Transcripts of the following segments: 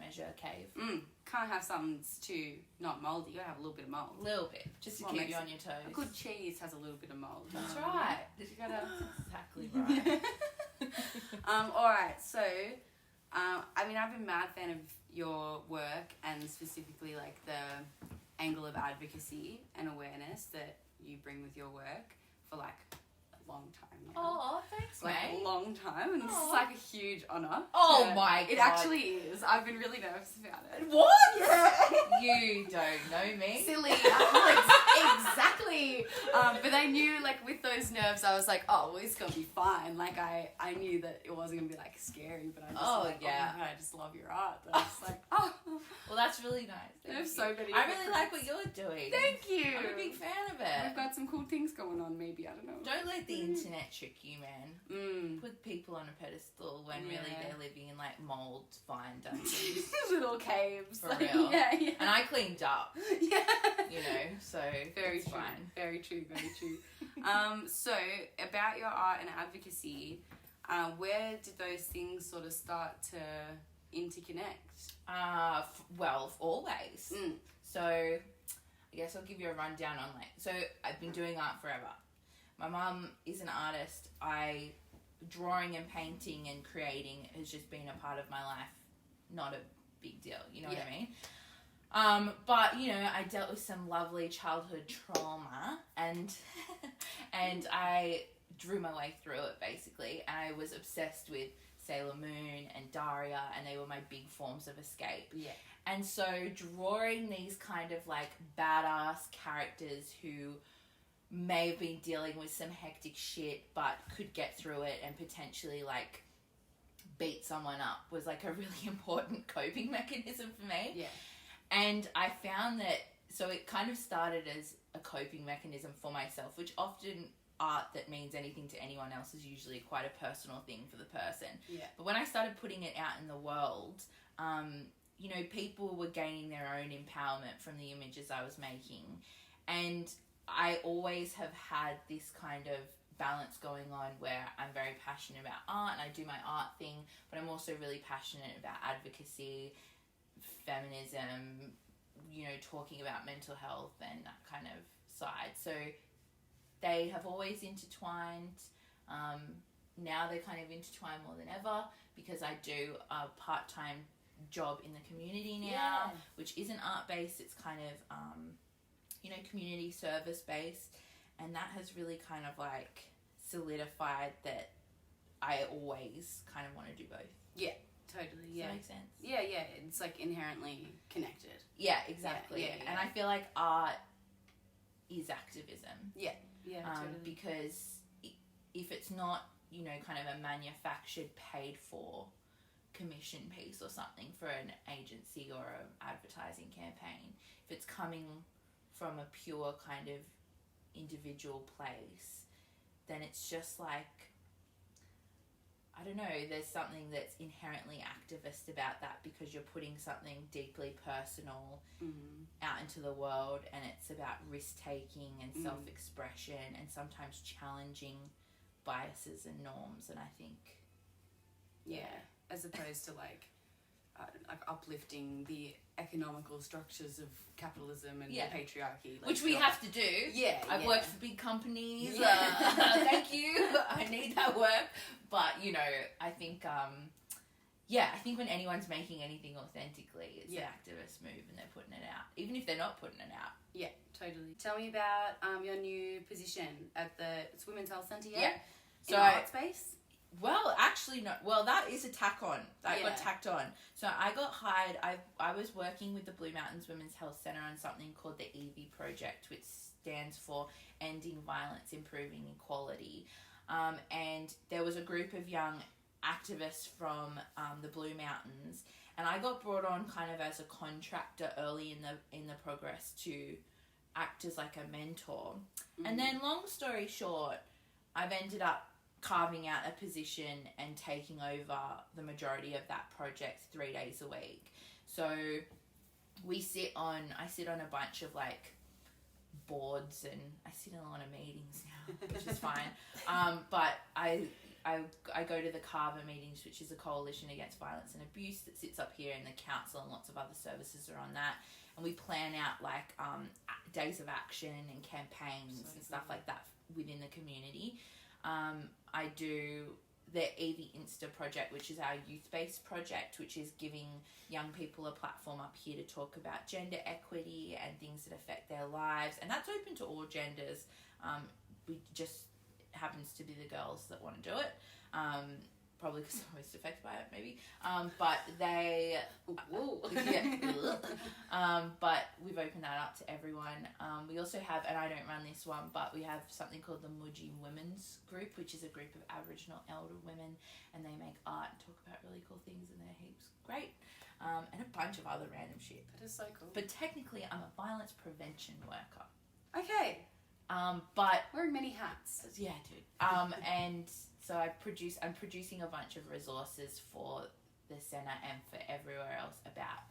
measure a cave. Can't have something that's too not mouldy. You gotta have a little bit of mould. A little bit, just to keep you on your toes. A good cheese has a little bit of mould. That's right. You gotta... Exactly right. Alright, so, I mean, I've been a mad fan of your work and specifically, like, the angle of advocacy and awareness that you bring with your work for, like, a long time now. Oh, thanks, like, mate. a long time, and this is, like, a huge honour. Oh, my God. It actually is. I've been really nervous about it. What? Yeah. You don't know me. Silly. Exactly. But I knew, like, with those nerves, I was like, oh, well, it's going to be fine. Like, I knew that it wasn't going to be, like, scary, but I just oh my God, I just love your art. I was like, oh. Well, that's really nice. There's so many. I really like what you're doing. Thank you. I'm a big fan of it. We've got some cool things going on, maybe. I don't know. Don't let the internet trick you, man. Put people on a pedestal when really they're living in, like, mold-fine dungeons. Little caves. For real. Yeah. And I cleaned up. Yeah. You know, so very it's true. fine. Very true, very true. So, about your art and advocacy, where did those things sort of start to interconnect? Well, always. So, I guess I'll give you a rundown on, like, so I've been doing art forever. My mum is an artist. Drawing and painting and creating has just been a part of my life. Not a big deal, you know what I mean? But, you know, I dealt with some lovely childhood trauma and I drew my way through it, basically. And I was obsessed with Sailor Moon and Daria, and they were my big forms of escape. Yeah. And so drawing these kind of, like, badass characters who may have been dealing with some hectic shit but could get through it and potentially, like, beat someone up was, like, a really important coping mechanism for me. Yeah. And I found that, so it kind of started as a coping mechanism for myself, which often art that means anything to anyone else is usually quite a personal thing for the person. Yeah. But when I started putting it out in the world, you know, people were gaining their own empowerment from the images I was making. And I always have had this kind of balance going on where I'm very passionate about art and I do my art thing, but I'm also really passionate about advocacy, feminism, you know, talking about mental health and that kind of side. So they have always intertwined. Now they kind of intertwine more than ever because I do a part-time job in the community now, which isn't art-based. It's kind of, you know, community service-based. And that has really kind of, like, solidified that I always kind of want to do both. Yeah. Totally, Does that make sense? Yeah, it's, like, inherently connected. Yeah, exactly. Yeah. And I feel like art is activism. Yeah, totally. Because if it's not, you know, kind of a manufactured, paid-for commission piece or something for an agency or an advertising campaign, if it's coming from a pure kind of individual place, then it's just like, I don't know, there's something that's inherently activist about that because you're putting something deeply personal out into the world, and it's about risk-taking and self-expression and sometimes challenging biases and norms. And I think as opposed to like uplifting the economical structures of capitalism and the patriarchy, like, which we have to do. I've worked for big companies. Thank you. I need that work. But, you know, I think, I think when anyone's making anything authentically, it's an activist move and they're putting it out, even if they're not putting it out. Yeah, totally. Tell me about your new position at it's Women's Health Centre, Yeah. So, art space? Well, actually, no. Well, that is a tack on. That got tacked on. So I got hired. I was working with the Blue Mountains Women's Health Centre on something called the EV Project, which stands for Ending Violence, Improving Equality. And there was a group of young activists from the Blue Mountains, and I got brought on kind of as a contractor early in the progress to act as like a mentor. And then, long story short, I've ended up carving out a position and taking over the majority of that project 3 days a week. So I sit on a bunch of like boards, and I sit in a lot of meetings now, which is fine. But I I go to the CAVA meetings, which is a coalition against violence and abuse that sits up here, and the council and lots of other services are on that. And we plan out like days of action and campaigns and stuff like that within the community. I do the Evie Insta project, which is our youth-based project, which is giving young people a platform up here to talk about gender equity and things that affect their lives. And that's open to all genders. We just happens to be the girls that want to do it. Probably because I'm most affected by it, maybe. But they... but we've opened that up to everyone. We also have, and I don't run this one, but we have something called the Mudgee Women's Group, which is a group of Aboriginal elder women, and they make art and talk about really cool things, and they're heaps great. And a bunch of other random shit. That is so cool. But technically, I'm a violence prevention worker. Okay. But... wearing many hats. Yeah, dude. And... so I'm producing a bunch of resources for the centre and for everywhere else about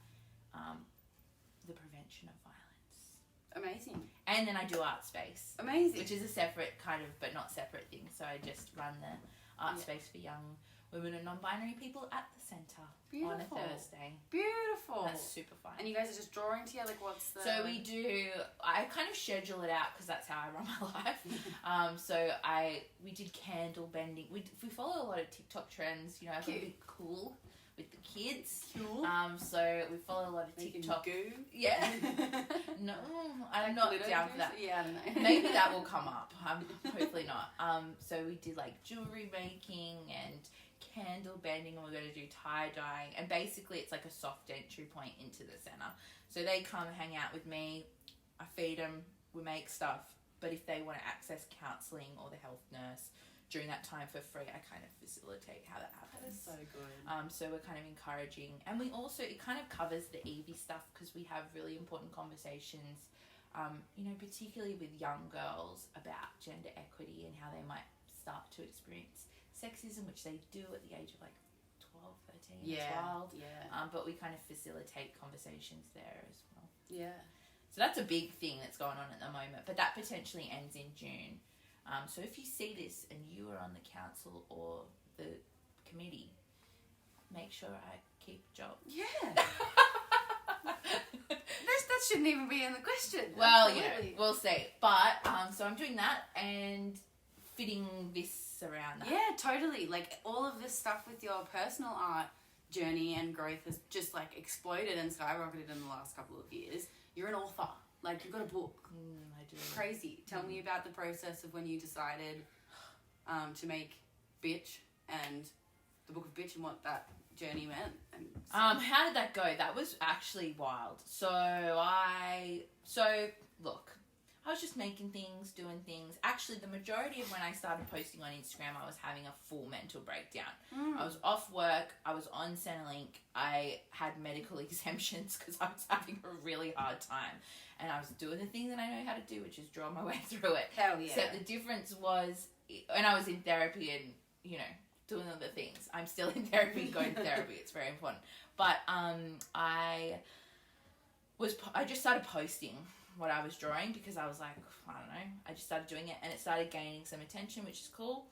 the prevention of violence. Amazing. And then I do art space. Amazing. Which is a separate kind of, but not separate thing. So I just run the art space for young women and non-binary people at the centre on a Thursday. Beautiful. That's super fun. And you guys are just drawing together, like what's the... So we do, I kind of schedule it out because that's how I run my life. We did candle bending. We follow a lot of TikTok trends, you know, I want to be cool with the kids. Cool. So we follow a lot of TikTok. Goo? Yeah. No, I'm not down for that. Yeah, I don't know. Maybe that will come up. Hopefully not. So we did like jewelry making and candle bending, and we're going to do tie-dyeing, and basically it's like a soft entry point into the centre. So they come hang out with me, I feed them, we make stuff, but if they want to access counselling or the health nurse during that time for free, I kind of facilitate how that happens. That is so good. So we're kind of encouraging, and we also, it kind of covers the Evie stuff because we have really important conversations, you know, particularly with young girls about gender equity and how they might start to experience sexism, which they do at the age of like 12, 13, yeah, 12. Yeah. But we kind of facilitate conversations there as well. Yeah. So that's a big thing that's going on at the moment, but that potentially ends in June. So if you see this and you are on the council or the committee, make sure I keep a job. Yeah. That shouldn't even be in the question. Well, absolutely. Yeah, we'll see. But, so I'm doing that and fitting this around that. Yeah, totally. Like, all of this stuff with your personal art journey and growth has just, like, exploded and skyrocketed in the last couple of years. You're an author. Like, you've got a book. I do. Crazy. Tell me about the process of when you decided to make Bitch and the book of Bitch and what that journey meant. And how did that go? That was actually wild. So look, I was just making things, doing things. Actually, the majority of when I started posting on Instagram, I was having a full mental breakdown. I was off work. I was on Centrelink. I had medical exemptions because I was having a really hard time. And I was doing the thing that I know how to do, which is draw my way through it. Hell yeah. So the difference was, and I was in therapy and, you know, doing other things. I'm still in therapy, going to therapy. It's very important. But I just started posting what I was drawing because I was like, I don't know. I just started doing it and it started gaining some attention, which is cool.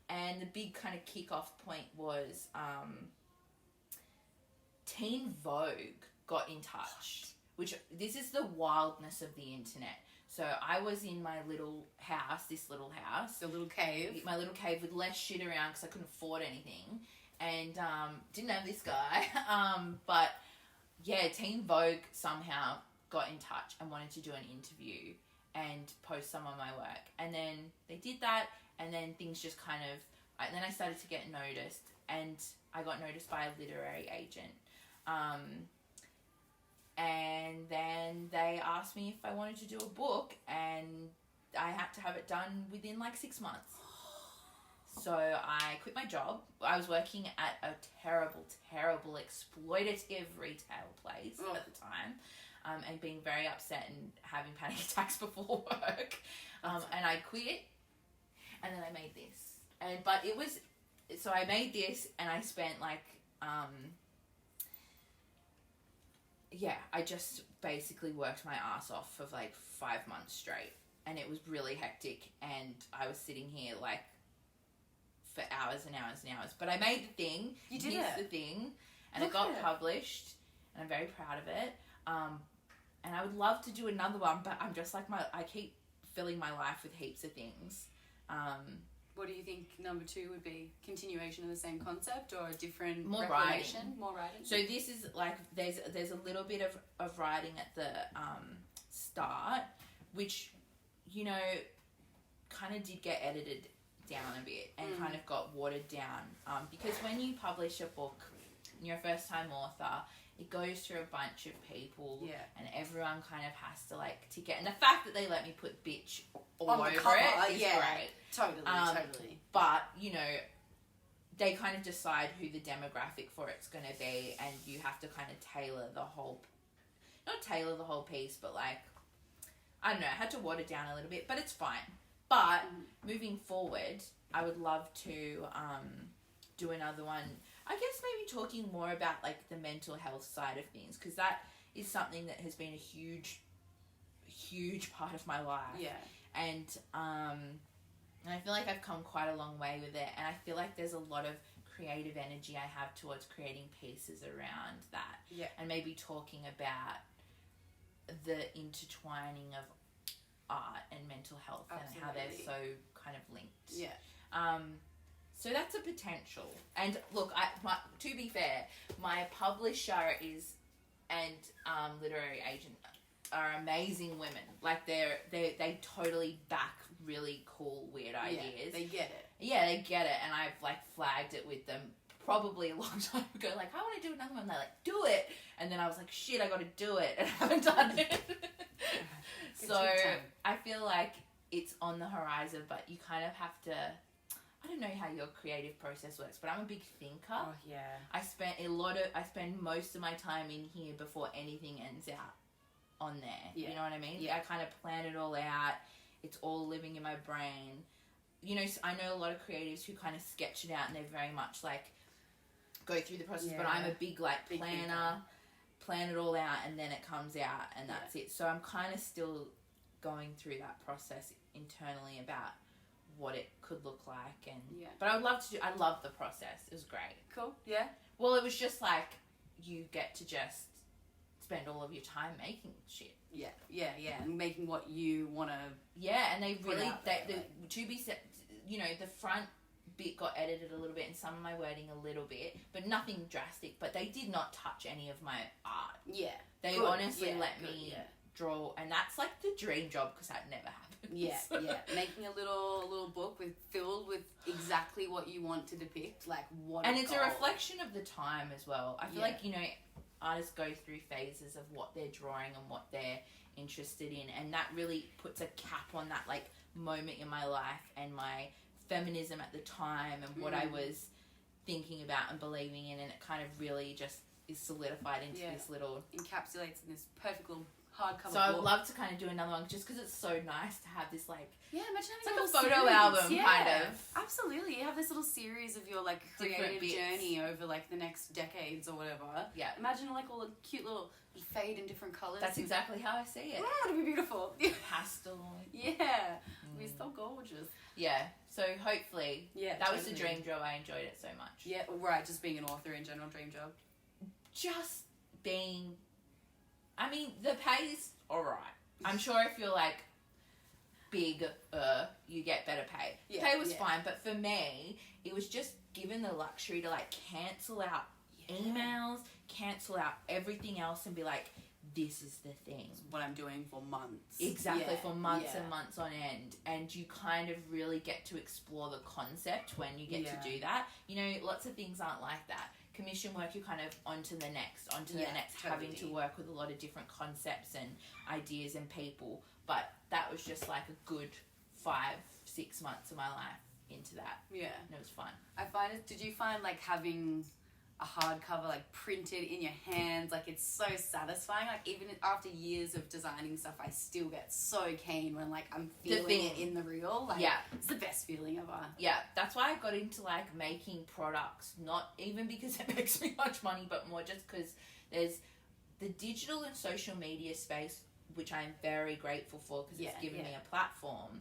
And the big kind of kick-off point was Teen Vogue got in touch, which this is the wildness of the internet. So I was in my little house, The little cave. my little cave with less shit around because I couldn't afford anything, and didn't have this guy. But yeah, Teen Vogue somehow got in touch and wanted to do an interview and post some of my work, and then they did that, and then things just kind of. Then I started to get noticed, and I got noticed by a literary agent. And then they asked me if I wanted to do a book, and I had to have it done within like 6 months. So I quit my job. I was working at a terrible, terrible, exploitative retail place at the time, and being very upset and having panic attacks before work. And I quit, and then I made this. But it was, so I made this, and I spent like, I just basically worked my ass off for like 5 months straight, and it was really hectic, and I was sitting here like for hours and hours and hours. But I made the thing. You did Here's it. the thing. And Look it got at it. published. And I'm very proud of it. And I would love to do another one, but I'm just like I keep filling my life with heaps of things. What do you think number 2 would be? Continuation of the same concept or a different More recreation? writing. More writing? So this is like, there's a little bit of writing at the start, which, you know, kind of did get edited down a bit and kind of got watered down. Because when you publish a book and you're a first time author, it goes through a bunch of people, and everyone kind of has to like tick it. And the fact that they let me put bitch all on over the cover, it is yeah, great. Totally. But, you know, they kind of decide who the demographic for it's going to be, and you have to kind of tailor the whole, not tailor the whole piece, but like, I don't know, I had to water down a little bit, but it's fine. But moving forward, I would love to do another one. I guess maybe talking more about like the mental health side of things, because that is something that has been a huge part of my life. Yeah. And I feel like I've come quite a long way with it, and I feel like there's a lot of creative energy I have towards creating pieces around that. Yeah. And maybe talking about the intertwining of art and mental health and how they're so kind of linked. Yeah. So that's a potential. And look, to be fair, my publisher and literary agent are amazing women. Like they totally back really cool, weird ideas. Yeah, they get it. Yeah, they get it, and I've like flagged it with them probably a long time ago. Like, I want to do another one. They're like, do it, and then I was like, shit, I got to do it, and I haven't done it. So I feel like it's on the horizon, but you kind of have to. I don't know how your creative process works, but I'm a big thinker. Oh yeah. I spend most of my time in here before anything ends out on there. Yeah. You know what I mean? Yeah. I kind of plan it all out. It's all living in my brain. You know, I know a lot of creatives who kind of sketch it out and they're very much like go through the process, but I'm a big like planner, plan it all out, and then it comes out and that's it. So I'm kind of still going through that process internally about what it could look like, and but I love the process. It was great. Cool. Yeah. Well, it was just like you get to just spend all of your time making shit. Yeah, and making what you want to. Yeah, and they really to be set. You know, the front bit got edited a little bit, and some of my wording a little bit, but nothing drastic. But they did not touch any of my art. Yeah. They honestly let me draw, and that's like the dream job because that never happens. Yeah. Making a little book filled with exactly what you want to depict, like what. And it's a reflection of the time as well. I feel like, you know, artists go through phases of what they're drawing and what they're interested in, and that really puts a cap on that like moment in my life and my feminism at the time and what I was thinking about and believing in, and it kind of really just is solidified into this little encapsulates in this perfect little hardcover. So I'd love to kind of do another one just because it's so nice to have this like imagine it's having like a photo album kind of. Absolutely, you have this little series of your like creative journey over like the next decades or whatever. Yeah, imagine like all the cute little fade in different colors. That's exactly how I see it. Yeah, it'd be beautiful. Pastel. Yeah, it'd be so gorgeous. Yeah, so hopefully that was the dream job. I enjoyed it so much. Yeah, right. Just being an author in general, dream job. Just being. I mean, the pay's alright. I'm sure if you're like big, you get better pay. The pay was fine, but for me, it was just given the luxury to like cancel out emails, cancel out everything else, and be like, this is the thing. It's what I'm doing for months. Exactly, for months and months on end. And you kind of really get to explore the concept when you get to do that. You know, lots of things aren't like that. Commission work, you're kind of on to the next, having to work with a lot of different concepts and ideas and people. But that was just like a good 5-6 months of my life into that. Yeah. And it was fun. Did you find like having a hardcover like printed in your hands, like it's so satisfying? Like even after years of designing stuff, I still get so keen when like I'm feeling it in the reel. Like it's the best feeling ever. Yeah, that's why I got into like making products, not even because it makes me much money, but more just because there's the digital and social media space, which I'm very grateful for because it's given me a platform,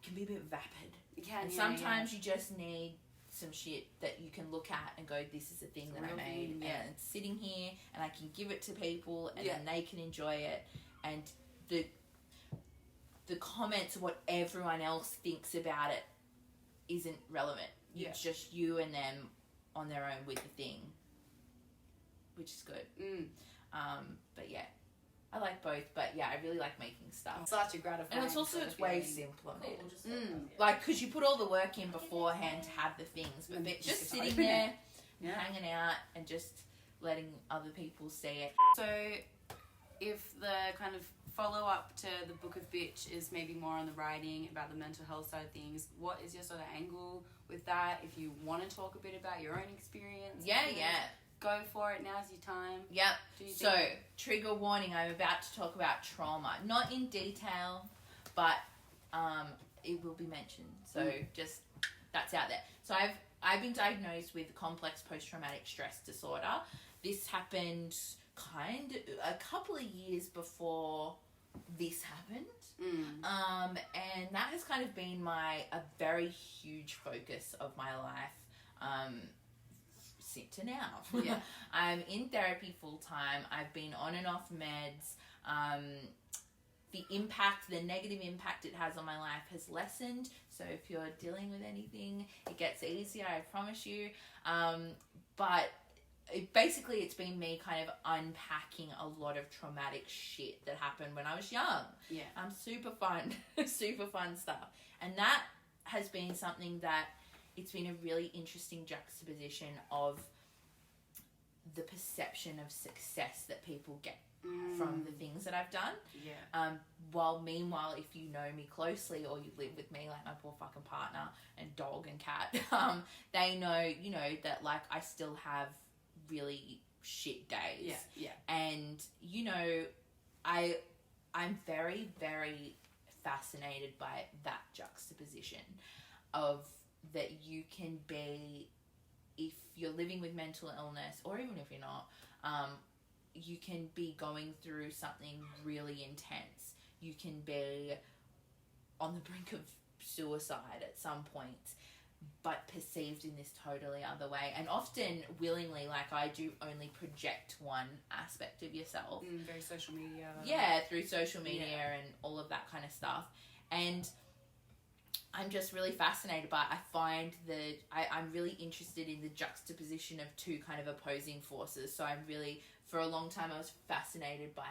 can be a bit vapid. You can, And sometimes you just need some shit that you can look at and go, this is a thing that I made, and it's sitting here, and I can give it to people, and then they can enjoy it, and the comments of what everyone else thinks about it isn't relevant. It's just you and them on their own with the thing, which is good. But yeah, I like both, but yeah, I really like making stuff. Such a gratifying. And it's also way simpler. Cool, like, because you put all the work in beforehand to have the things, but just sitting there, hanging out, and just letting other people see it. So, if the kind of follow-up to the Book of Bitch is maybe more on the writing about the mental health side of things, what is your sort of angle with that? If you want to talk a bit about your own experience, go for it. Now's your time. Yep. So, trigger warning, I'm about to talk about trauma. Not in detail, but it will be mentioned. So, just, that's out there. So, I've been diagnosed with complex post-traumatic stress disorder. This happened a couple of years before this happened. And that has kind of been a very huge focus of my life. To now. I'm in therapy full time. I've been on and off meds. The negative impact it has on my life has lessened. So if you're dealing with anything, it gets easier, I promise you. But basically it's been me kind of unpacking a lot of traumatic shit that happened when I was young. Super fun. Super fun stuff. And that has been something that it's been a really interesting juxtaposition of the perception of success that people get from the things that I've done. While meanwhile, if you know me closely or you live with me, like my poor fucking partner and dog and cat, they know, that like I still have really shit days. And, I'm very, very fascinated by that juxtaposition of that you can be, if you're living with mental illness, or even if you're not, you can be going through something really intense. You can be on the brink of suicide at some point, but perceived in this totally other way. And often willingly, like I do, only project one aspect of yourself. Very social media. Through social media and all of that kind of stuff. And I'm just really fascinated by it. I find that I'm really interested in the juxtaposition of two kind of opposing forces. So I'm really, for a long time, I was fascinated by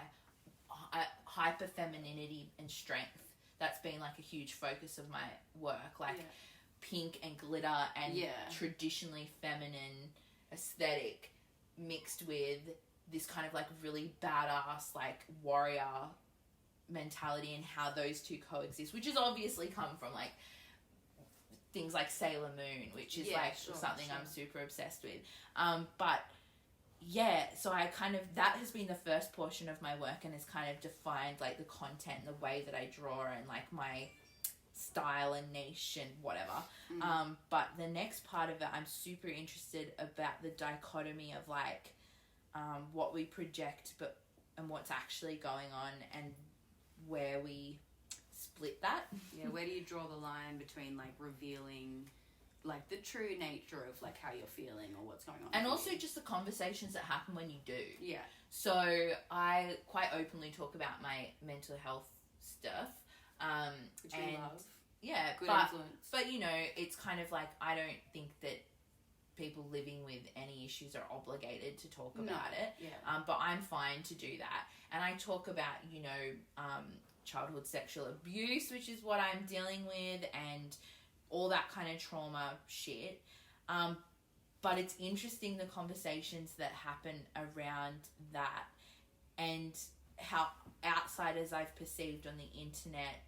hyper femininity and strength. That's been like a huge focus of my work. Like pink and glitter and traditionally feminine aesthetic mixed with this kind of like really badass like warrior mentality, and how those two coexist, which has obviously come from like things like Sailor Moon, which is something I'm super obsessed with. But so I kind of, that has been the first portion of my work, and has kind of defined like the content and the way that I draw and like my style and niche and whatever. But the next part of it, I'm super interested about the dichotomy of like what we project and what's actually going on, and where we split that. Where do you draw the line between like revealing like the true nature of like how you're feeling or what's going on, and also just the conversations that happen when you do. So I quite openly talk about my mental health stuff, which you love. Good influence. But it's kind of like, I don't think that people living with any issues are obligated to talk about it. But I'm fine to do that. And I talk about, childhood sexual abuse, which is what I'm dealing with, and all that kind of trauma shit. But it's interesting the conversations that happen around that, and how outsiders I've perceived on the internet.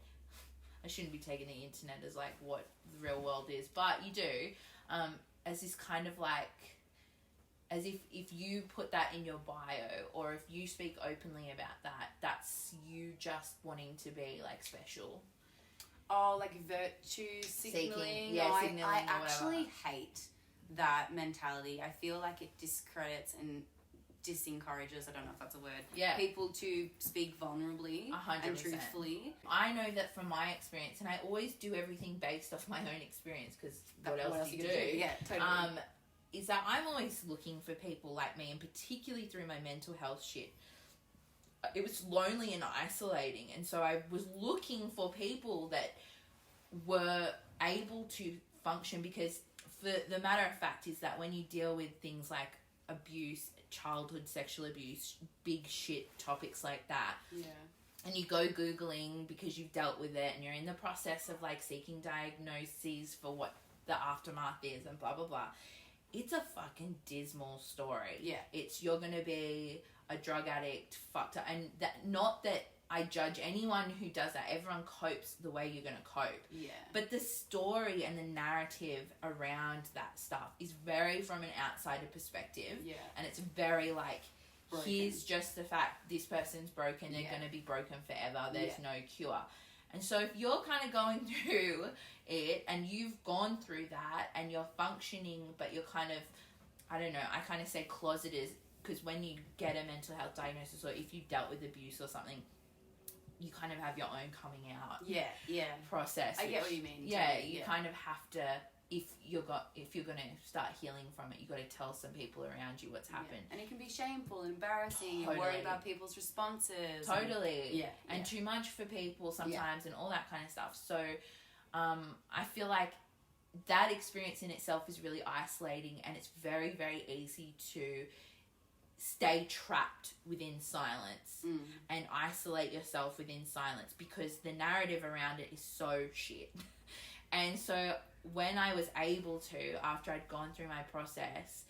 I shouldn't be taking the internet as like what the real world is, but you do, as this kind of like, as if you put that in your bio, or if you speak openly about that, that's you just wanting to be like special. Oh, like virtue signaling. Signaling. I actually hate that mentality. I feel like it discredits and disencourages, I don't know if that's a word, Yeah. people to speak vulnerably 100%. and truthfully. I know that from my experience, and I always do everything based off my own experience, because what else do you do? Yeah, totally. Is that I'm always looking for people like me, and particularly through my mental health shit. It was lonely and isolating, and so I was looking for people that were able to function, because the matter of fact is that when you deal with things like abuse, childhood sexual abuse, big shit topics like that, and you go Googling because you've dealt with it and you're in the process of like seeking diagnoses for what the aftermath is and blah blah blah, it's a fucking dismal story. You're gonna be a drug addict, fucked up, and that, not that I judge anyone who does that. Everyone copes the way you're going to cope. But the story and the narrative around that stuff is very from an outsider perspective. And it's very like, broken. Here's just the fact this person's broken. They're going to be broken forever. There's no cure. And so if you're kind of going through it and you've gone through that and you're functioning, but you're kind of, I don't know, I kind of say closeted, because when you get a mental health diagnosis or if you've dealt with abuse or something, you kind of have your own coming out process. I get what you mean. You kind of have to, if you're going to start healing from it, you got to tell some people around you what's happened. And it can be shameful and embarrassing and worry about people's responses. And too much for people sometimes and all that kind of stuff. So I feel like that experience in itself is really isolating, and it's very, very easy to stay trapped within silence and isolate yourself within silence, because the narrative around it is so shit. And so when I was able to, after I'd gone through my process,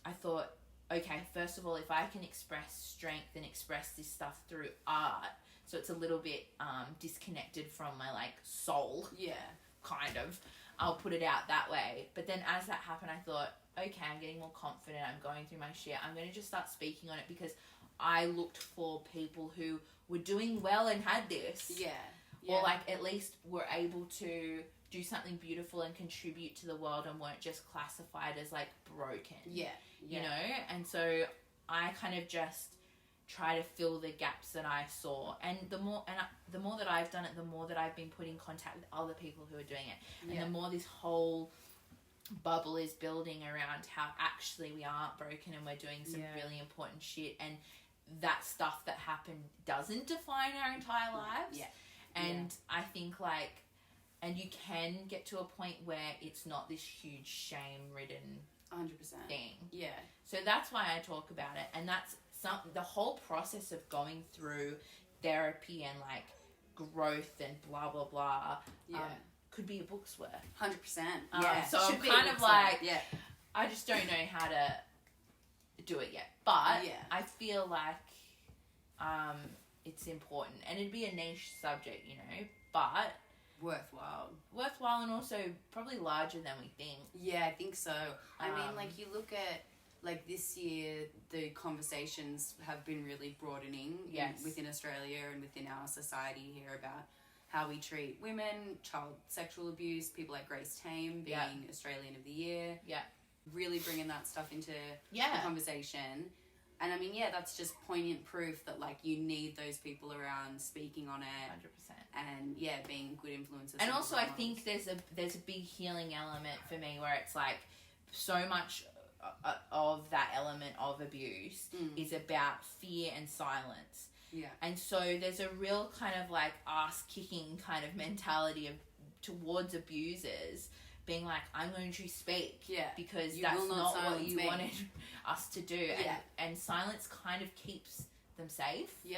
I thought, okay, first of all, if I can express strength and express this stuff through art, so it's a little bit disconnected from my like soul, kind of, I'll put it out that way. But then as that happened, I thought, okay, I'm getting more confident, I'm going through my shit, I'm going to just start speaking on it, because I looked for people who were doing well and had this. Or like at least were able to do something beautiful and contribute to the world and weren't just classified as like broken. You know? And so I kind of just try to fill the gaps that I saw. And the more that I've done it, the more that I've been put in contact with other people who are doing it. And the more this whole bubble is building around how actually we aren't broken and we're doing some really important shit, and that stuff that happened doesn't define our entire lives. And I think like, and you can get to a point where it's not this huge shame-ridden 100% thing. So that's why I talk about it, and that's the whole process of going through therapy and like growth and blah blah blah. Could be a book's worth. 100%. So I'm kind of like, I just don't know how to do it yet. But I feel like it's important, and it'd be a niche subject, you know, but worthwhile, and also probably larger than we think. I think so. I mean, like, you look at like this year, the conversations have been really broadening within Australia and within our society here about how we treat women, child sexual abuse, people like Grace Tame being Australian of the Year. Really bringing that stuff into the conversation. And I mean, that's just poignant proof that like you need those people around speaking on it. 100%. And being good influences. And also I think there's a big healing element for me where it's like so much of that element of abuse is about fear and silence. And so there's a real kind of like ass-kicking kind of mentality towards abusers, being like, I'm going to speak because that's not what you wanted us to do. And silence kind of keeps them safe. 100%.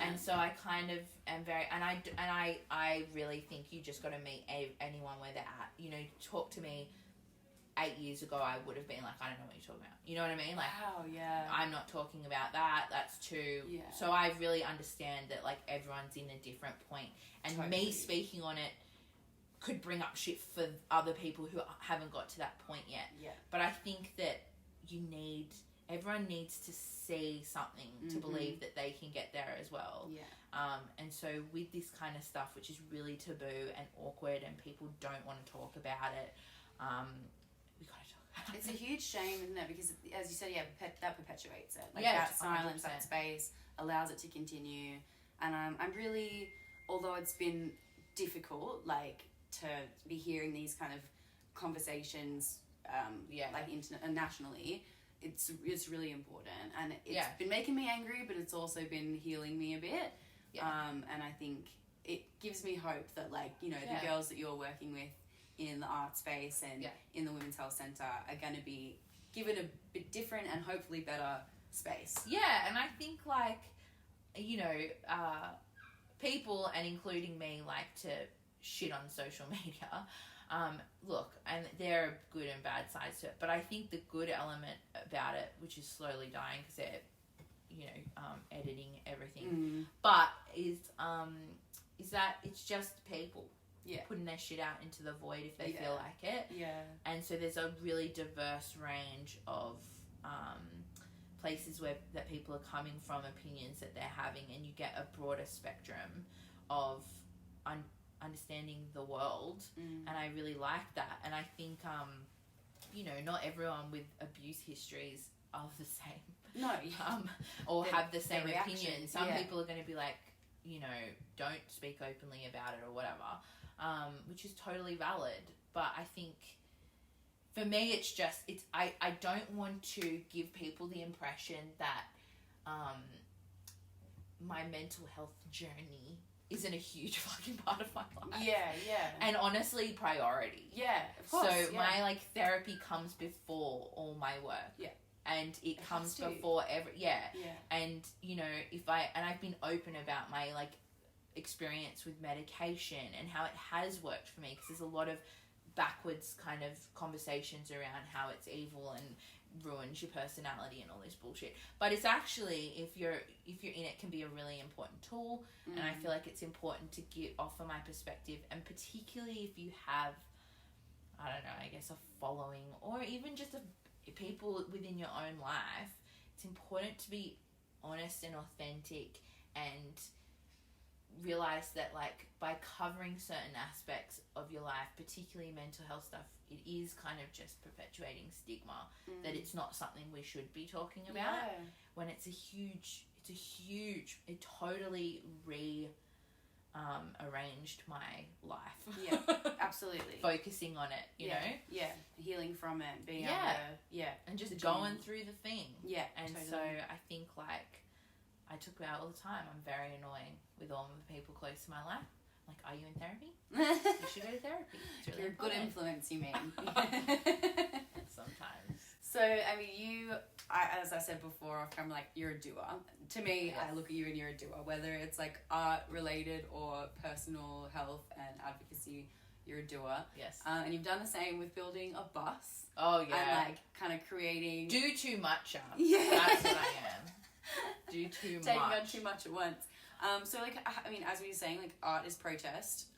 And so I kind of am very, and I really think you just got to meet anyone where they're at. You know, talk to me 8 years ago, I would have been like, I don't know what you're talking about. You know what I mean? Like, I'm not talking about that. That's too. So I really understand that like everyone's in a different point, and me speaking on it could bring up shit for other people who haven't got to that point yet. But I think that everyone needs to see something to believe that they can get there as well. And so with this kind of stuff, which is really taboo and awkward and people don't want to talk about it, we gotta talk. It's a huge shame, isn't it? Because, as you said, that perpetuates it. Like, Yeah, that silence, 100%. that space allows it to continue. And I'm really, although it's been difficult, like, to be hearing these kind of conversations, like, internationally, it's really important. And it's been making me angry, but it's also been healing me a bit. Yeah. And I think it gives me hope that, like, you know, the girls that you're working with in the art space and in the Women's Health Centre are going to be given a bit different and hopefully better space. Yeah, and I think, like, you know, people, and including me, like to shit on social media. Look, and there are good and bad sides to it, but I think the good element about it, which is slowly dying because they're, you know, editing everything, but is that it's just people putting their shit out into the void if they feel like it. Yeah. And so there's a really diverse range of places that people are coming from, opinions that they're having, and you get a broader spectrum of understanding the world, and I really like that. And I think, you know, not everyone with abuse histories are the same. No. Or have the same opinion. Some people are going to be like, you know, don't speak openly about it or whatever, which is totally valid. But I think for me, it's just, I don't want to give people the impression that my mental health journey isn't a huge fucking part of my life. Yeah. And honestly, priority. Yeah, of course. So my, like, therapy comes before all my work. Yeah. And it comes before and, you know, I've been open about my, like, experience with medication and how it has worked for me, because there's a lot of backwards kind of conversations around how it's evil and ruins your personality and all this bullshit. But it's actually, if you're in it, can be a really important tool. And I feel like it's important to offer my perspective, and particularly if you have, I don't know, I guess a following, or even just people within your own life, it's important to be honest and authentic and realize that, like, by covering certain aspects of your life, particularly mental health stuff, it is kind of just perpetuating stigma, that it's not something we should be talking about, when it totally arranged my life. Yeah, absolutely. Focusing on it, you know? Yeah, healing from it, being able to, and just going through the thing. Yeah, and totally. So I think, like, I talk about all the time, I'm very annoying with all of the people close to my life. Like, are you in therapy? You should go to therapy. It's really You're a good influence, you mean. Sometimes. So, I mean, as I said before, I'm like, you're a doer. To me, I look at you and you're a doer. Whether it's, like, art-related or personal health and advocacy, you're a doer. Yes. And you've done the same with building a bus. Oh, yeah. And, like, kind of creating... Do too much, Yeah. That's what I am. Do too much. Taking on too much at once. So, like, I mean, as we were saying, like, art is protest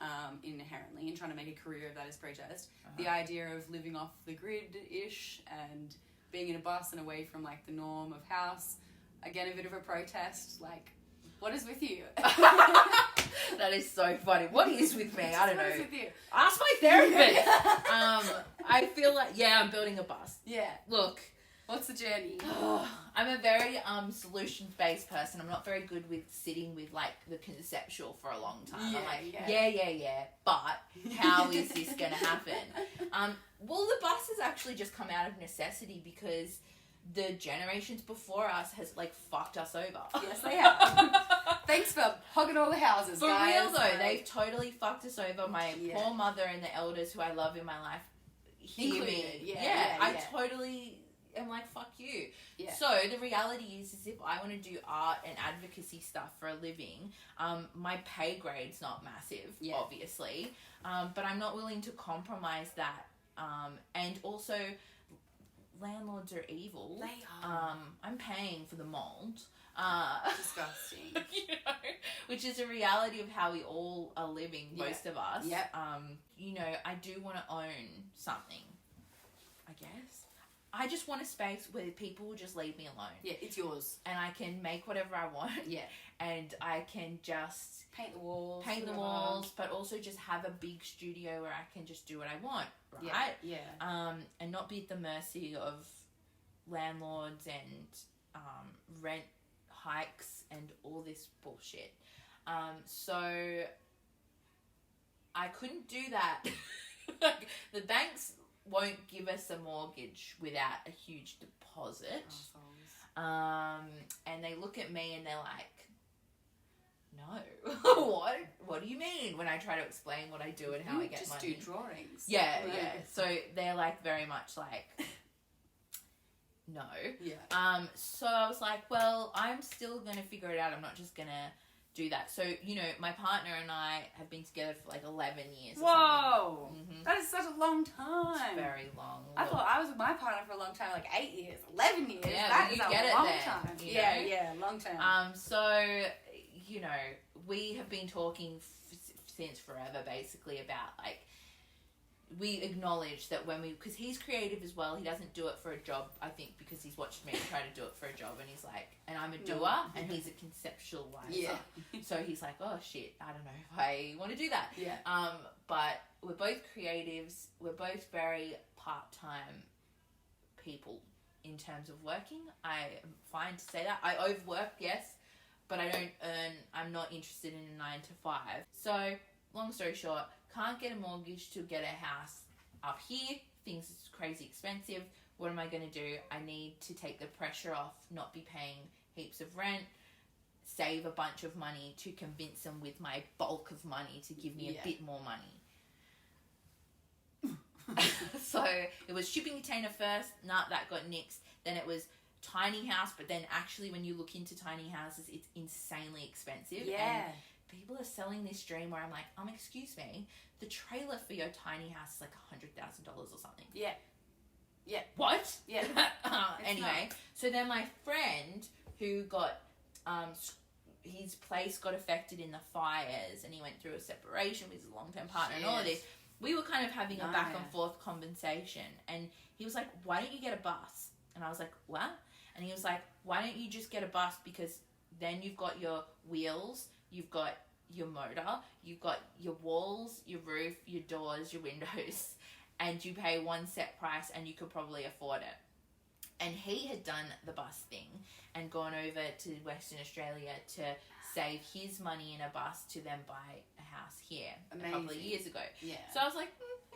inherently, and trying to make a career of that is protest. The idea of living off the grid-ish and being in a bus and away from, like, the norm of house, again, a bit of a protest. Like, what is with you? That is so funny. What is with me? I don't know. What is with you? Ask my therapist. I feel like, I'm building a bus. Yeah. Look. What's the journey? I'm a very solutions-based person. I'm not very good with sitting with, like, the conceptual for a long time. I'm like, but how is this going to happen? Well, the bus has actually just come out of necessity because the generations before us has, like, fucked us over. Yes, they have. Thanks for hogging all the houses, guys. For real, though. They've totally fucked us over. My poor mother and the elders who I love in my life hear me. I totally... I'm like, fuck you. Yeah. So the reality is if I want to do art and advocacy stuff for a living, my pay grade's not massive, obviously, but I'm not willing to compromise that. And also, landlords are evil. They are. I'm paying for the mold. Disgusting. You know, which is a reality of how we all are living, most of us. Yep. You know, I do want to own something, I guess. I just want a space where people will just leave me alone. Yeah, it's yours. And I can make whatever I want. Yeah. And I can just paint the walls. But also just have a big studio where I can just do what I want, right? Yeah. And not be at the mercy of landlords and rent hikes and all this bullshit. So I couldn't do that. The banks won't give us a mortgage without a huge deposit. And they look at me and they're like, no. What do you mean? When I try to explain what I do and how I get money. Just do drawings. Yeah. So they're like very much like, no. Yeah. So I was like, well, I'm still going to figure it out. I'm not just going to do that. So, you know, my partner and I have been together for like 11 years. Whoa! That is such a long time. It's very long. I thought I was with my partner for a long time, like 8 years, 11 years. Yeah, that is you a get long it time. then, Yeah, long time. So, you know, we have been talking since forever, basically, about like, we acknowledge that when because he's creative as well, he doesn't do it for a job, I think, because he's watched me try to do it for a job, and he's like, and I'm a doer, and he's a conceptualizer. Yeah. So he's like, oh shit, I don't know if I want to do that. Yeah. But we're both creatives, we're both very part-time people in terms of working. I am fine to say that. I overwork, yes, but I don't earn, I'm not interested in a 9 to 5. So, long story short, can't get a mortgage to get a house up here. Things is crazy expensive. What am I going to do? I need to take the pressure off, not be paying heaps of rent, save a bunch of money to convince them with my bulk of money to give me a bit more money. So it was shipping container first. Nah, that got nixed. Then it was tiny house, but then actually when you look into tiny houses, it's insanely expensive. Yeah. And people are selling this dream where I'm like, excuse me, the trailer for your tiny house is like $100,000 or something. Yeah. Yeah. What? Yeah. Anyway, so then my friend who got, his place got affected in the fires and he went through a separation with his long-term partner and all of this. We were kind of having a back and forth conversation, and he was like, why don't you get a bus? And I was like, what? And he was like, why don't you just get a bus, because then you've got your wheels, you've got your motor, you've got your walls, your roof, your doors, your windows, and you pay one set price and you could probably afford it. And he had done the bus thing and gone over to Western Australia to save his money in a bus to then buy a house here. Amazing. A couple of years ago. Yeah. So I was like,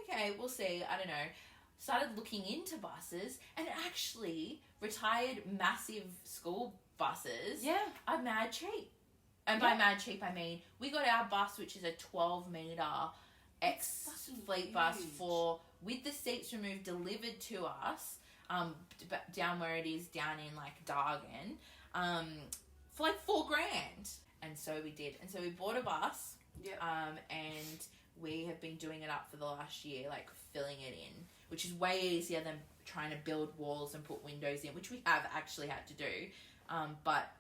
okay, we'll see. I don't know. Started looking into buses, and actually retired massive school buses are mad cheap. And by mad cheap, I mean, we got our bus, which is a 12-metre ex-fleet bus with the seats removed, delivered to us, down where it is, down in, like, Dargan, for, like, $4,000. And so we did. And so we bought a bus, and we have been doing it up for the last year, like, filling it in, which is way easier than trying to build walls and put windows in, which we have actually had to do. But,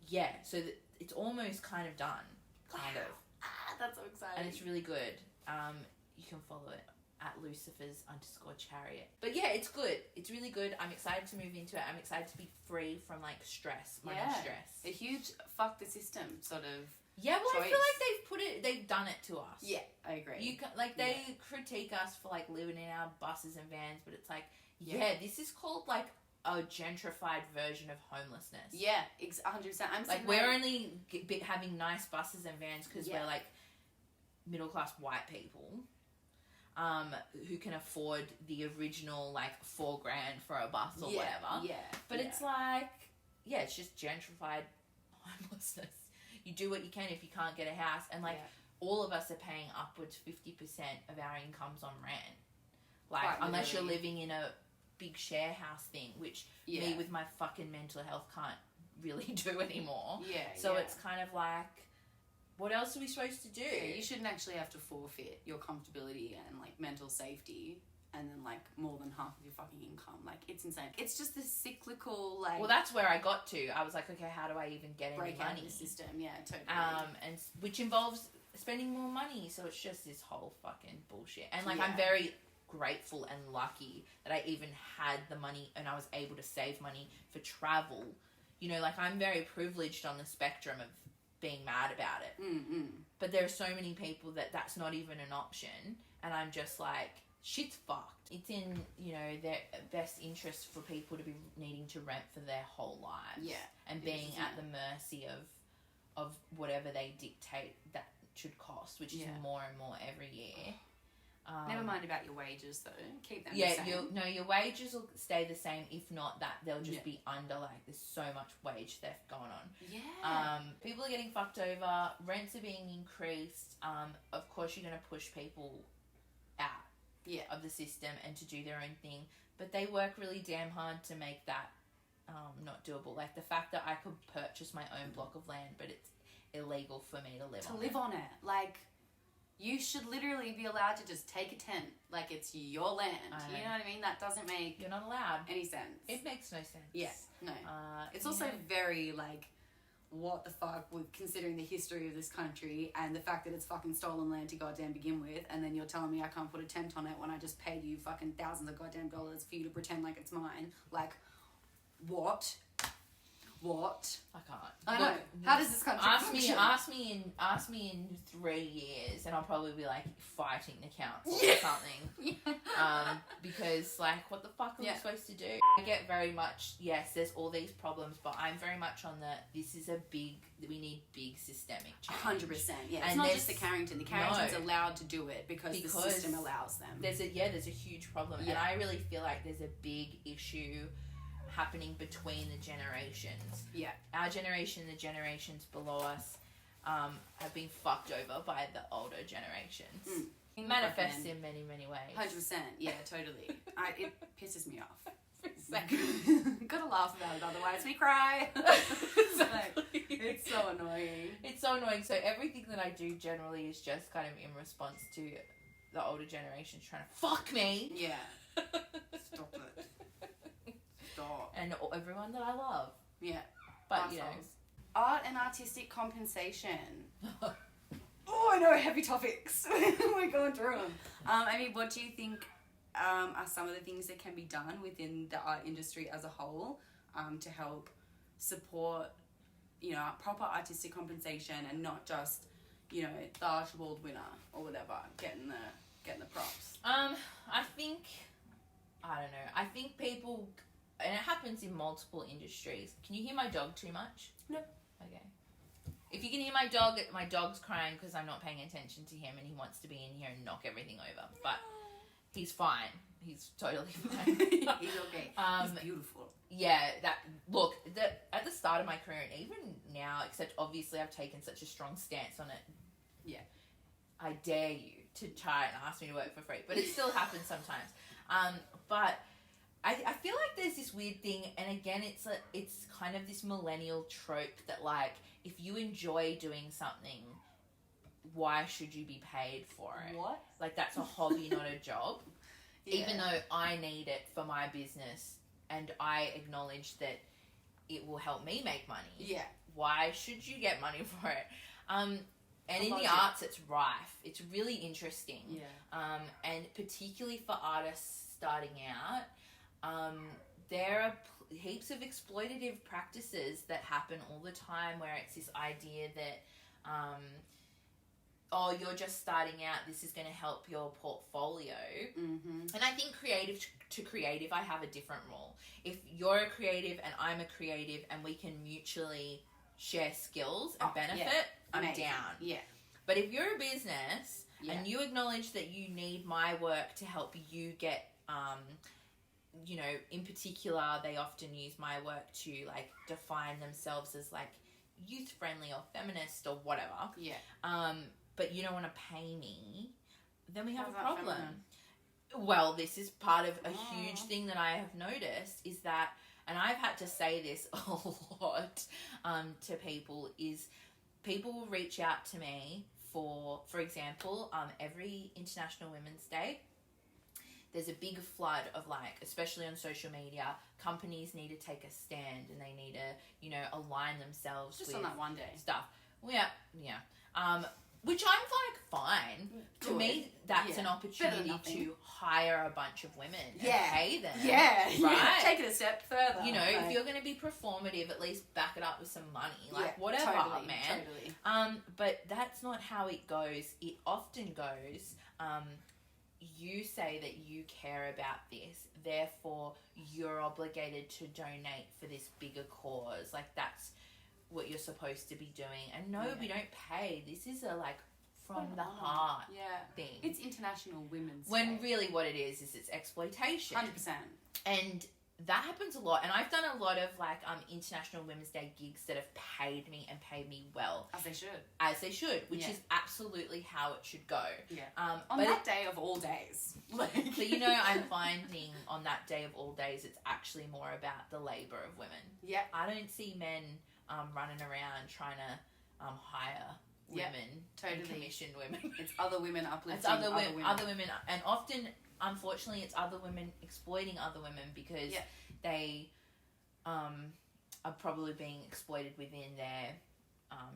yeah, so it's almost kind of done, kind of. That's so exciting. And it's really good. You can follow it at Lucifers_chariot. But yeah, it's good. It's really good. I'm excited to move into it. I'm excited to be free from, like, stress, money stress. A huge fuck the system sort of. Yeah, well, choice. I feel like they've done it to us. Yeah, I agree. They critique us for, like, living in our buses and vans, but it's like, this is called, like, a gentrified version of homelessness. Yeah, 100%. I'm like, we're only having nice buses and vans because we're, like, middle-class white people who can afford the original, like, $4,000 for a bus or whatever. Yeah, but it's like, it's just gentrified homelessness. You do what you can if you can't get a house, and, like, all of us are paying upwards 50% of our incomes on rent. Like, unless you're living in a big share house thing, which me with my fucking mental health can't really do anymore. So it's kind of like, what else are we supposed to do? Yeah, you shouldn't actually have to forfeit your comfortability and, like, mental safety and then, like, more than half of your fucking income. Like, it's insane. It's just this cyclical, like... Well, that's where I got to. I was like, okay, how do I even get any money? Break out the system, yeah, totally. And which involves spending more money. So it's just this whole fucking bullshit. And, like, I'm very grateful and lucky that I even had the money and I was able to save money for travel. You know, like, I'm very privileged on the spectrum of being mad about it. Mm-mm. But there are so many people that's not even an option, and I'm just like, shit's fucked. It's in, you know, their best interest for people to be needing to rent for their whole lives. Yeah. And being at the mercy of whatever they dictate that should cost, which is more and more every year. Never mind about your wages, though. Keep them the same. Your wages will stay the same. If not that, they'll just be under, like, there's so much wage theft going on. Yeah. People are getting fucked over. Rents are being increased. Of course, you're going to push people out of the system and to do their own thing. But they work really damn hard to make that not doable. Like, the fact that I could purchase my own block of land, but it's illegal for me to live on it. Like, you should literally be allowed to just take a tent like it's your land. You know what I mean? That doesn't make... You're not allowed. ...any sense. It makes no sense. Yeah, no. It's also very, like, what the fuck, with considering the history of this country and the fact that it's fucking stolen land to goddamn begin with, and then you're telling me I can't put a tent on it when I just paid you fucking thousands of goddamn dollars for you to pretend like it's mine. Like, what? I can't. I know. How does this country function? Ask me in 3 years, and I'll probably be like fighting the council or something. Because, like, what the fuck are we supposed to do? I get very much, yes, there's all these problems, but I'm very much on we need big systemic change. 100%. Yeah, and it's not just the Carrington. The Carrington's allowed to do it because the system allows them. There's a huge problem, and I really feel like there's a big issue happening between the generations. Yeah. Our generation, the generations below us, have been fucked over by the older generations. It manifests in many, many ways. 100%. Yeah, totally. It pisses me off. Gotta laugh about it, otherwise we cry. Exactly. It's so annoying. It's so annoying. So everything that I do generally is just kind of in response to the older generations trying to fuck me. Yeah. Stop it. Stop. And everyone that I love. Yeah. But, assholes. You know. Art and artistic compensation. Oh, I know, heavy topics. We're going through them. I mean, what do you think are some of the things that can be done within the art industry as a whole to help support, you know, proper artistic compensation and not just, you know, the Archibald winner or whatever, getting the props? I think people, and it happens in multiple industries. Can you hear my dog too much? No. Okay. If you can hear my dog's crying because I'm not paying attention to him and he wants to be in here and knock everything over. But he's fine. He's totally fine. He's okay. He's beautiful. Yeah, at the start of my career, and even now, except obviously I've taken such a strong stance on it. Yeah. I dare you to try and ask me to work for free. But it still happens sometimes. But I feel like there's this weird thing, and again, it's kind of this millennial trope that, like, if you enjoy doing something, why should you be paid for it? What? Like, that's a hobby, not a job. Yeah. Even though I need it for my business, and I acknowledge that it will help me make money. Yeah. Why should you get money for it? And in the arts, it's rife. It's really interesting. Yeah. And particularly for artists starting out, there are heaps of exploitative practices that happen all the time, where it's this idea that, you're just starting out, this is going to help your portfolio. Mm-hmm. And I think creative to creative, I have a different rule. If you're a creative and I'm a creative and we can mutually share skills and benefit, I'm down. Yeah. But if you're a business and you acknowledge that you need my work to help you get, you know, in particular, they often use my work to, like, define themselves as, like, youth-friendly or feminist or whatever. Yeah. But you don't want to pay me, then we have a problem. Well, this is part of a huge thing that I have noticed is that, and I've had to say this a lot to people, is people will reach out to me for example, every International Women's Day, there's a big flood of, like, especially on social media, companies need to take a stand and they need to, you know, align themselves just with on that one day stuff. Well, yeah. which I'm like fine. Good. To me, that's an Better opportunity than nothing. to hire a bunch of women and Yeah. pay them. Yeah. Right? Take it a step further. You know, like, if you're going to be performative, at least back it up with some money. Like, whatever, totally, man. Totally. But that's not how it goes. It often goes, you say that you care about this, therefore you're obligated to donate for this bigger cause. Like, that's what you're supposed to be doing. And no, we don't pay. This is a, like, from the heart thing. It's International Women's When Day. really what it is it's exploitation. 100%. And that happens a lot. And I've done a lot of, like, International Women's Day gigs that have paid me and paid me well. As they should. As they should, which is absolutely how it should go. Yeah. On that day of all days. But, you know, I'm finding on that day of all days, it's actually more about the labour of women. Yeah. I don't see men running around trying to hire women, totally. and commission women. It's other women uplifting It's other women, and often, unfortunately, it's other women exploiting other women because they are probably being exploited within their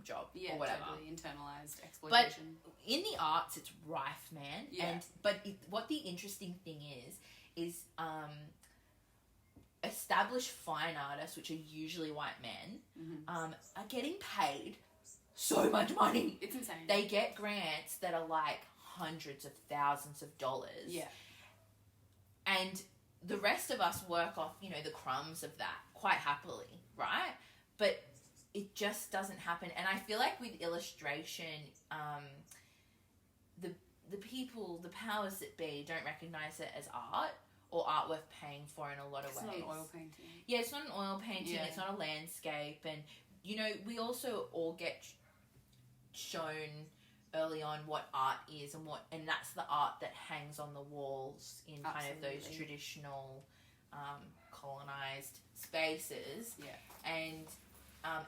job or whatever. Totally internalized exploitation. But in the arts, it's rife, man. Yeah. What the interesting thing is established fine artists, which are usually white men, are getting paid so much money. It's insane. They get grants that are like hundreds of thousands of dollars. Yeah. And the rest of us work off, you know, the crumbs of that quite happily, right? But it just doesn't happen. And I feel like with illustration, the people, the powers that be, don't recognise it as art or art worth paying for in a lot of ways. It's not an oil painting. Yeah, it's not an oil painting. It's not a landscape. And, you know, we also all get shown early on what art is and that's the art that hangs on the walls in kind of those traditional colonized spaces. Yeah. And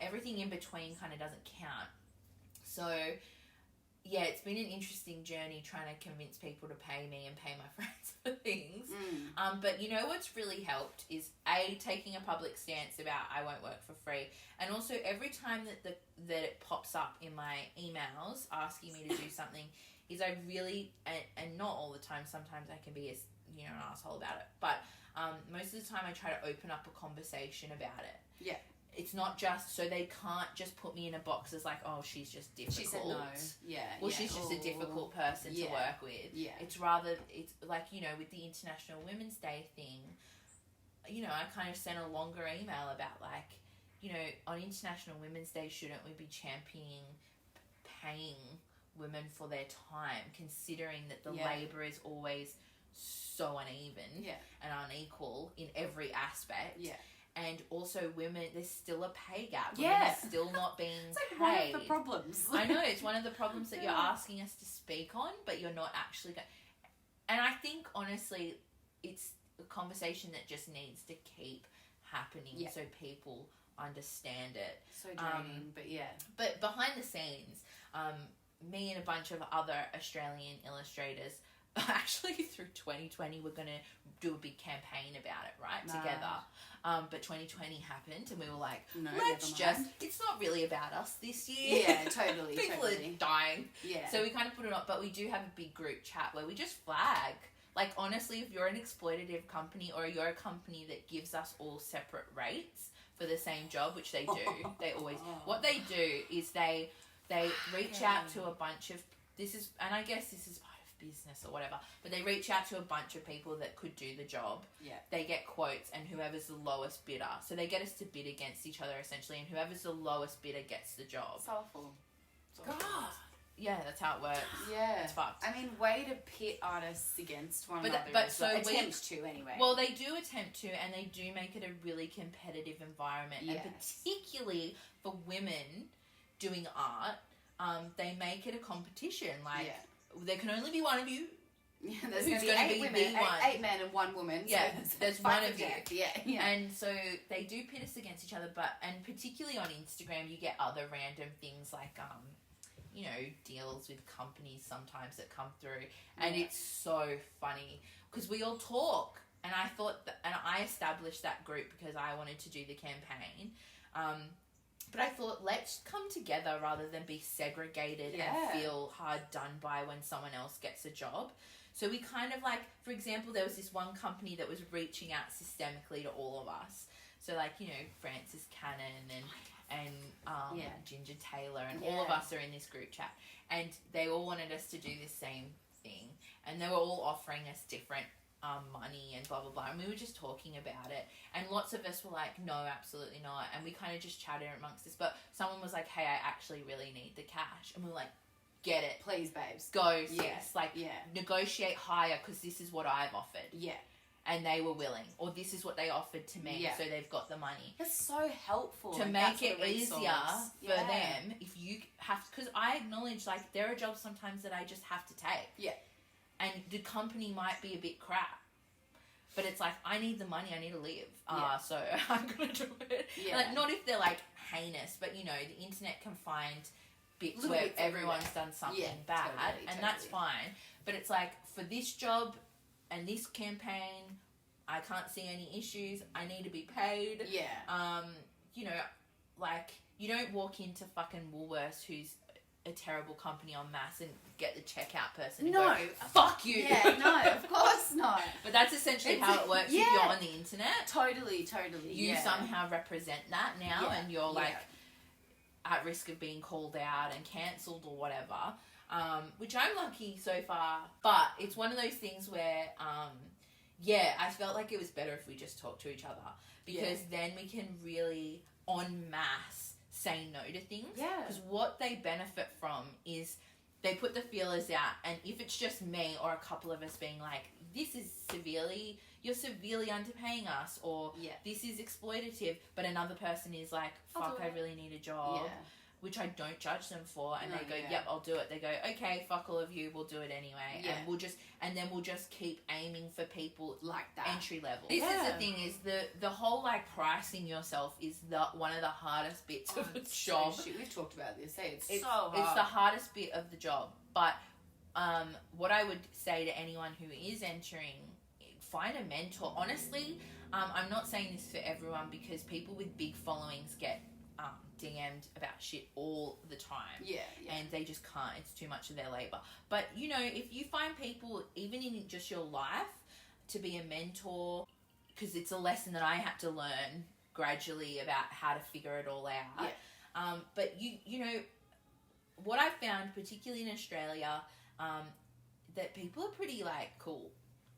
everything in between kind of doesn't count. So yeah, it's been an interesting journey trying to convince people to pay me and pay my friends for things. But you know what's really helped is taking a public stance about I won't work for free, and also every time that it pops up in my emails asking me to do something, is I really and not all the time. Sometimes I can be an asshole about it, but most of the time I try to open up a conversation about it. Yeah. It's not just so they can't just put me in a box as like, oh, she's just difficult. She said no. Yeah. Well, she's just a difficult person to work with. Yeah. It's rather, it's like, you know, with the International Women's Day thing, you know, I kind of sent a longer email about like, you know, on International Women's Day, shouldn't we be championing paying women for their time, considering that the labour is always so uneven and unequal in every aspect. Yeah. And also women, there's still a pay gap. Yeah. Women are still not being It's like paid. one of the problems. I know, it's one of the problems that you're asking us to speak on, but you're not actually going. And I think, honestly, it's a conversation that just needs to keep happening so people understand it. So draining, but yeah. But behind the scenes, me and a bunch of other Australian illustrators, actually through 2020, we're going to do a big campaign about it, right, together. But 2020 happened and we were like, no, let's just, it's not really about us this year. Yeah, totally. People are dying. Yeah. So we kind of put it on, but we do have a big group chat where we just flag. Like, honestly, if you're an exploitative company or you're a company that gives us all separate rates for the same job, which they do, they always, what they do is they reach out to a bunch of, and I guess this is business or whatever, but they reach out to a bunch of people that could do the job. Yeah. They get quotes and whoever's the lowest bidder. So they get us to bid against each other essentially, and whoever's the lowest bidder gets the job. Soulful. God. Yeah, that's how it works. Yeah. It's fucked. I mean, way to pit artists against one another. Attempt to anyway. Well, they do attempt to, and they do make it a really competitive environment. Yes. And particularly for women doing art, they make it a competition. Like, there can only be one of you. Yeah, there's going to be 8 women, 8 men and 1 woman. Yeah, so there's one of you. Yeah. And so they do pit us against each other, and particularly on Instagram, you get other random things like, you know, deals with companies sometimes that come through, and it's so funny because we all talk. And I established that group because I wanted to do the campaign. But I thought, let's come together rather than be segregated and feel hard done by when someone else gets a job. So we kind of like, for example, there was this one company that was reaching out systemically to all of us. So like, you know, Francis Cannon and Ginger Taylor and all of us are in this group chat. And they all wanted us to do the same thing. And they were all offering us different money and blah, blah, blah. And we were just talking about it. And lots of us were like, no, absolutely not. And we kind of just chatted amongst us. But someone was like, hey, I actually really need the cash. And we were like, get it. Please, babes. Go, sis. Like, negotiate higher because this is what I've offered. Yeah. And they were willing. Or this is what they offered to me, so they've got the money. That's so helpful. To make it easier for them, if you have... Because I acknowledge, like, there are jobs sometimes that I just have to take. Yeah. And the company might be a bit crap. But it's like, I need the money, I need to live. So I'm going to do it. Yeah. Like, not if they're, like, heinous, but, you know, the internet can find bits where everyone's done something bad. Totally. That's fine. But it's like, for this job and this campaign, I can't see any issues. I need to be paid. Yeah. You know, like, you don't walk into fucking Woolworths, who's a terrible company en masse, and get the checkout person and go, fuck you. Yeah, no, of course not. But that's essentially how it works if you're on the internet. Totally. You somehow represent that now, and you're like at risk of being called out and cancelled or whatever. Which I'm lucky so far. But it's one of those things where, I felt like it was better if we just talked to each other. Because then we can really en masse say no to things. Yeah. Because what they benefit from is they put the feelers out, and if it's just me or a couple of us being like, you're severely underpaying us, or this is exploitative, but another person is like, fuck, I really need a job. Yeah. Which I don't judge them for, and they go, yep, I'll do it. They go, okay, fuck all of you, we'll do it anyway. Yeah. And then we'll just keep aiming for people like that. Entry level. This is the thing, is the whole like pricing yourself is one of the hardest bits of the job. So shit. We've talked about this. It's so hard. It's the hardest bit of the job. But what I would say to anyone who is entering, find a mentor. Honestly, I'm not saying this for everyone, because people with big followings get DM'd about shit all the time. Yeah. And they just can't. It's too much of their labour. But, you know, if you find people, even in just your life, to be a mentor, because it's a lesson that I had to learn gradually about how to figure it all out. Yeah. But, you know, what I found, particularly in Australia, that people are pretty, like, cool.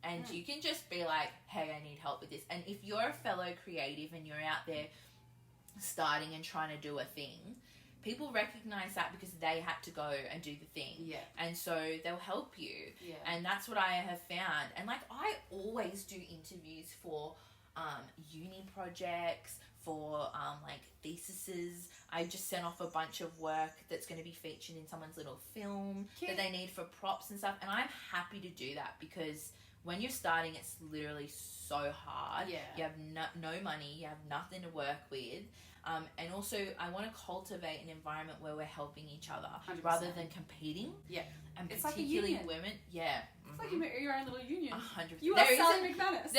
And you can just be like, hey, I need help with this. And if you're a fellow creative and you're out there starting and trying to do a thing, people recognize that because they had to go and do the thing. Yeah. And so they'll help you. Yeah. And that's what I have found. And like, I always do interviews for uni projects, for like theses. I just sent off a bunch of work that's going to be featured in someone's little film that they need for props and stuff. And I'm happy to do that, because when you're starting, it's literally so hard. Yeah. You have no money. You have nothing to work with. And also, I want to cultivate an environment where we're helping each other 100%. Rather than competing. Yeah. And it's particularly like a women. Yeah. It's like your own little union. 100%. You are Sally McManus.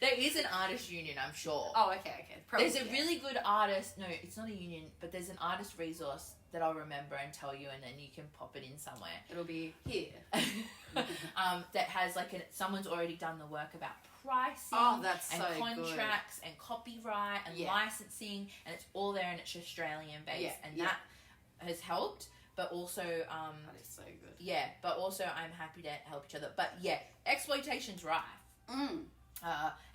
There is an artist union, I'm sure. Oh, okay. Probably, there's a really good artist. No, it's not a union, but there's an artist resource that I'll remember and tell you, and then you can pop it in somewhere. It'll be here. That has like someone's already done the work about pricing. Oh, that's and so contracts and copyright and licensing, and it's all there, and it's Australian based, and that has helped. But also, that is so good. Yeah, but also I'm happy to help each other. But yeah, exploitation's rife.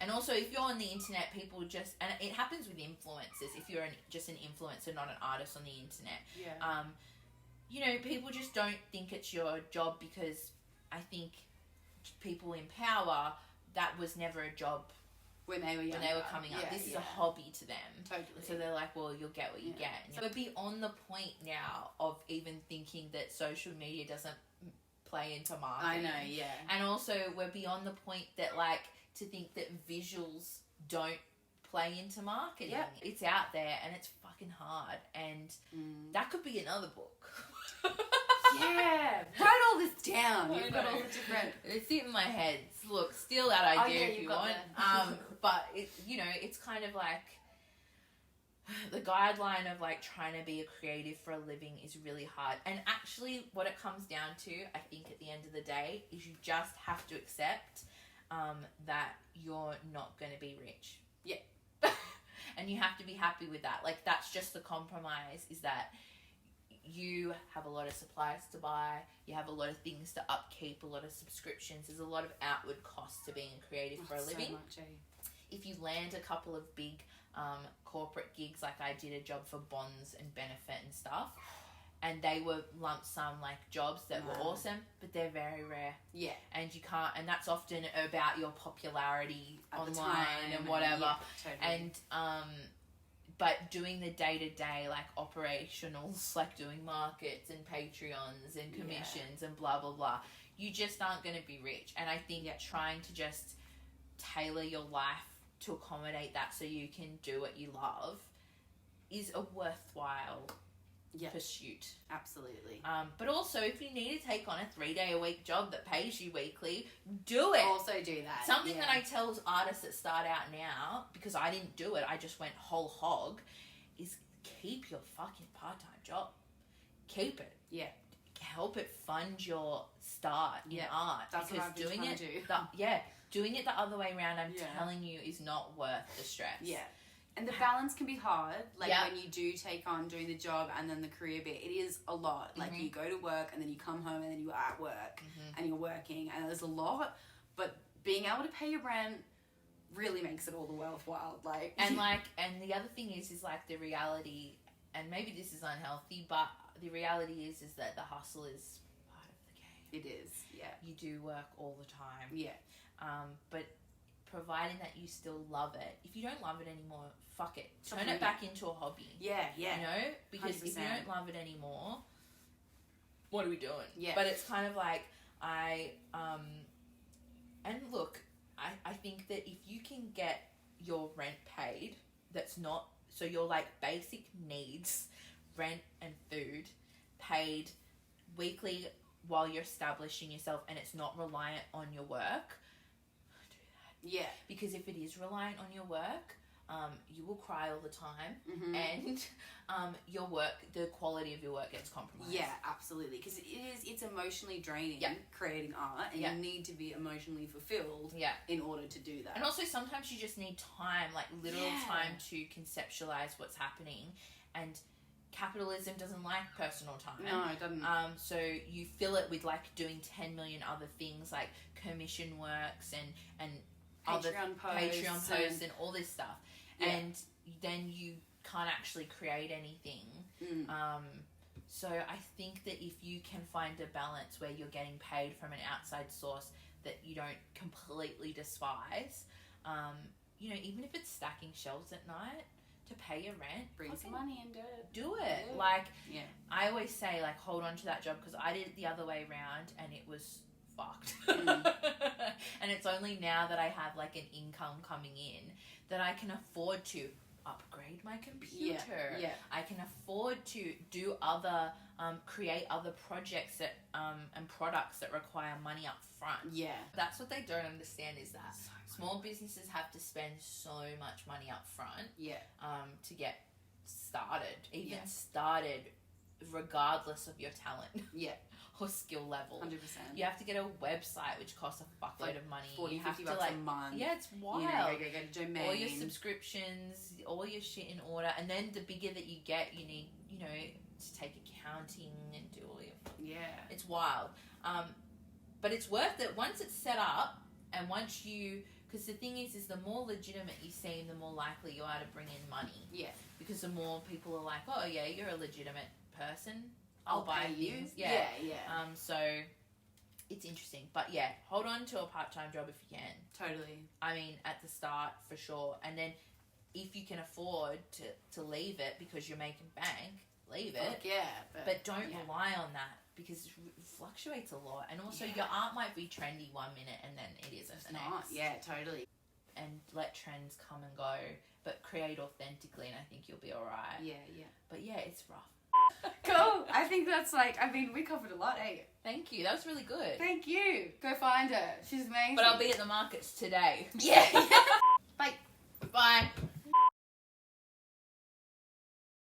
And also, if you're on the internet, people just, and it happens with influencers. If you're just an influencer, not an artist on the internet, you know, people just don't think it's your job, because I think people in power, that was never a job when they were younger. When they were coming up. This is a hobby to them. Totally. So they're like, well, you'll get what you get. So we're beyond the point now of even thinking that social media doesn't play into marketing. I know, yeah. And also, we're beyond the point that, like, to think that visuals don't play into marketing. Yep. It's out there, and it's fucking hard. And that could be another book. Yeah, write all this down. You've got all the different. It's in my head. Look, steal that idea if you want. But it, you know, it's kind of like the guideline of like trying to be a creative for a living is really hard. And actually what it comes down to, I think at the end of the day, is you just have to accept that you're not going to be rich. Yeah. And you have to be happy with that. Like, that's just the compromise, is that you have a lot of supplies to buy, you have a lot of things to upkeep, a lot of subscriptions. There's a lot of outward costs to being a creative for a living. So much, eh? If you land a couple of big corporate gigs, like I did a job for Bonds and Benefit and stuff, and they were lump sum like jobs that were awesome, but they're very rare. Yeah. And you can't, and that's often about your popularity At the online time and whatever. Yeah, totally. And but doing the day-to-day like operationals, like doing markets and Patreons and commissions and blah blah blah, you just aren't going to be rich. And I think trying to just tailor your life to accommodate that so you can do what you love is a worthwhile pursuit. Absolutely. But also, if you need to take on a 3-day-a-week job that pays you weekly, do it. Also do that. Something that I tell artists that start out now, because I didn't do it, I just went whole hog, is keep your fucking part-time job. Keep it. Yeah. Help it fund your start in art. That's what I've been trying to do. Doing it the other way around, I'm telling you, is not worth the stress. Yeah. And the balance can be hard, like when you do take on doing the job and then the career bit, it is a lot. Like you go to work and then you come home and then you are at work and you're working and there's a lot, but being able to pay your rent really makes it all the worthwhile. And the other thing is like the reality, and maybe this is unhealthy, but the reality is that the hustle is part of the game. It is, yeah. You do work all the time. Yeah. But providing that you still love it. If you don't love it anymore, fuck it. Turn it back into a hobby. Yeah, yeah. You know? Because 100%. if you don't love it anymore, what are we doing? Yeah. But it's kind of like, and look, I think that if you can get your rent paid, that's not, so your like basic needs, rent and food, paid weekly while you're establishing yourself and it's not reliant on your work, yeah. Because if it is reliant on your work, you will cry all the time, and your work, the quality of your work gets compromised. Yeah, absolutely. Because it's emotionally draining creating art, and you need to be emotionally fulfilled in order to do that. And also sometimes you just need time, like literal time to conceptualize what's happening, and capitalism doesn't like personal time. No, it doesn't. So you fill it with like doing 10 million other things like commission works and Patreon posts and all this stuff. And then you can't actually create anything. So I think that if you can find a balance where you're getting paid from an outside source that you don't completely despise, you know, even if it's stacking shelves at night to pay your rent, bring some money and do it. Like, I always say, like, hold on to that job, because I did it the other way around and it was fucked. And it's only now that I have like an income coming in that I can afford to upgrade my computer. I can afford to do other create other projects that and products that require money up front. That's what they don't understand, is that small businesses have to spend so much money up front to get started, even started regardless of your talent. Or skill level. 100%. You have to get a website, which costs a fuckload of money. $40, $50 like, a month. Yeah, it's wild. You know, get a domain. All your subscriptions, all your shit in order. And then the bigger that you get, you need, you know, to take accounting and do all your... It's wild. But it's worth it once it's set up, and once you... Because the thing is the more legitimate you seem, the more likely you are to bring in money. Because the more people are like, oh yeah, you're a legitimate person, I'll buy you. things. So it's interesting. But hold on to a part-time job if you can. Totally. I mean, at the start, for sure. And then if you can afford to leave it because you're making bank, leave it. But don't rely on that, because it fluctuates a lot. And also your art might be trendy one minute and then it isn't the next. Yeah, totally. And let trends come and go, but create authentically, and I think you'll be alright. But it's rough. Cool. I think that's we covered a lot, eh? Thank you. That was really good. Thank you. Go find her. She's amazing. But I'll be at the markets today. Yeah.